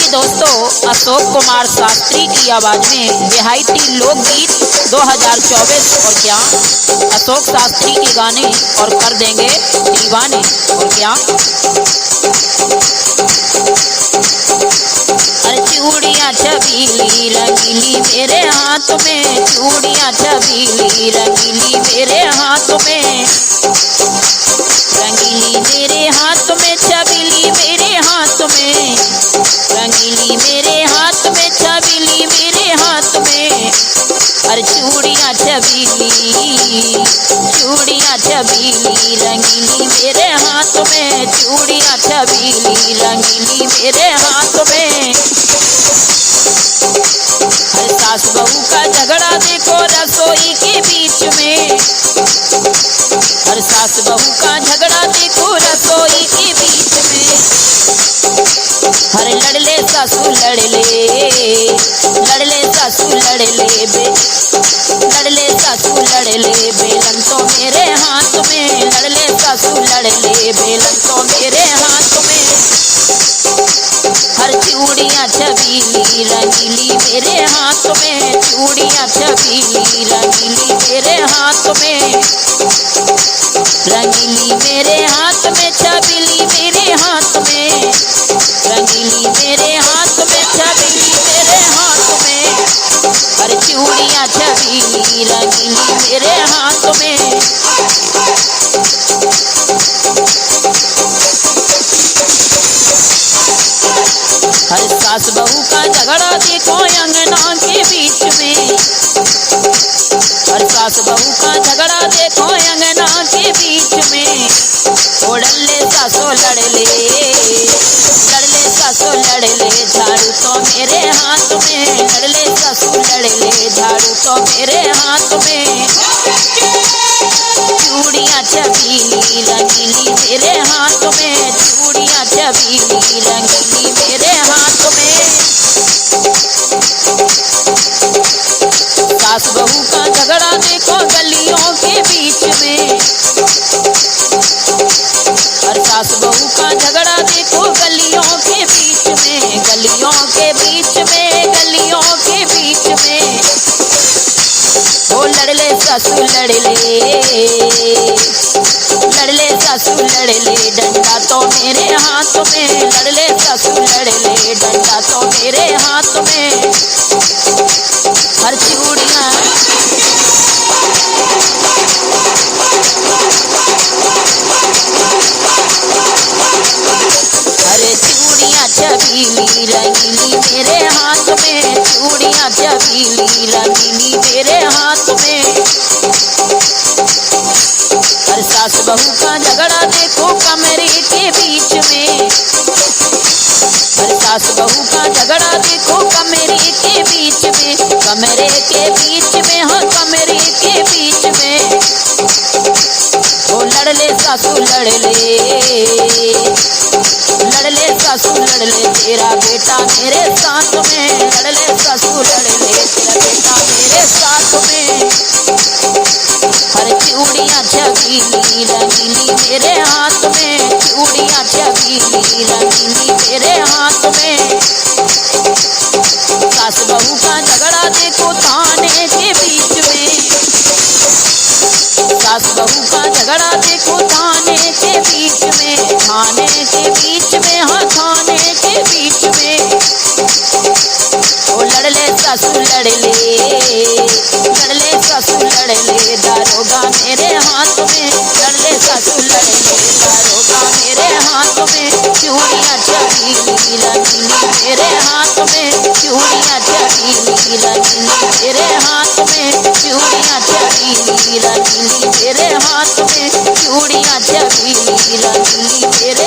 दोस्तों, अशोक कुमार शास्त्री की आवाज में बेहाइटी लोकगीत 2024। और क्या अशोक शास्त्री के गाने और कर देंगे दीवाने। और क्या अरे चूड़ियाँ छबीली रंगीली मेरे हाथ में, चूड़ियाँ छबीली रंगीली मेरे हाथ में, रंगीली मेरे हाथ में, छबीली मेरे हाथ में, रंगीली मेरे हाथ में, छबीली मेरे हाथ में। अरे चूड़ियाँ छबीली, चूड़ियाँ छबीली रंगीली मेरे हाथ में, चूड़ियाँ छबीली रंगीली मेरे हाथ में। अरे सास बहू का झगड़ा देखो रसोई के बीच में, अरे सास बहू का झगड़ा देखो रसोई के बीच में। अरे लड़ले सासू लड़ले, लड़ले सासू लड़ले बे, लड़ले सासू लड़ले बेलन तो मेरे हाथ में, लड़ले सासू लड़ले बेलन तो मेरे हाथ में। हर चूड़ियाँ छबीली रंगीली मेरे हाथ में, चूड़ियाँ छबीली रंगीली मेरे हाथ में, रंगीली मेरे हाथ में, छबीली मेरे हाथ में, रंगीली मेरे हाथ में, छबीली मेरे हाथ में। अरे चूड़ियाँ छबीली रंगीली मेरे हाथ में। हर सास बहू का झगड़ा देखो अंगना के बीच में, हर सास बहू का झगड़ा देखो अंगना के बीच में। ओ लड़ले सासो लड़ले, लड़ले सासो लड़ले झाड़ू तो मेरे हाथ में, लड़ले सासो लड़ले झाड़ू तो मेरे हाथ में। चूड़ियाँ छबीली रंगीली मेरे हाथ में, चूड़ियाँ छबीली रंगीली मेरे हाथ में। सास बहू का झगड़ा देखो गलियों के बीच में, और सास बहू का झगड़ा देखो गलियों के बीच में, गलियों के बीच में, गलियों के बीच में। ओ लड़ले सासू लड़ले, लड़ले सासू लड़ले डंडा तो मेरे हाथ में, लड़ले सासू लड़ले डंडा तो मेरे हाथ में। हर चूड़ियाँ अरे चूड़ियाँ छबीली रंगीली मेरे हाथ में, चूड़ियाँ छबीली रंगीली मेरे हाथ में। हर सास बहू का झगड़ा देखो कमरे के बीच में, हर सास बहू का झगड़ा देखो कमरे के बीच में, कमरे के बीच में, हाँ कमरे के बीच में। ओ लड़ले सासू लड़ले, लड़ले सासू लड़ले तेरा बेटा मेरे साथ में, लड़ले सासू लड़ले तेरा बेटा मेरे साथ में। हर चूड़ियाँ छबीली रंगीली मेरे हाथ में, चूड़ियाँ छबीली रंगीली मेरे हाथ में। सास बहू का झगड़ा देखो थाने के बीच में, सास बहू का झगड़ा देखो थाने के बीच में, थाने के बीच में, हाँ थाने के बीच में। ओ लड़ले सासू लड़ले, लड़ले सासू लड़ले दारोगा मेरे हाथ में, लड़ले सासू लड़ले दारोगा मेरे हाथ में। चूड़ियाँ छबीली रंगीली मेरे हाथ में, चूड़ियाँ छबीली रंगीली मेरे हाथ में, चूड़ियाँ छबीली रंगीली मेरे हाथ में, चूड़ियाँ छबीली रंगीली मेरे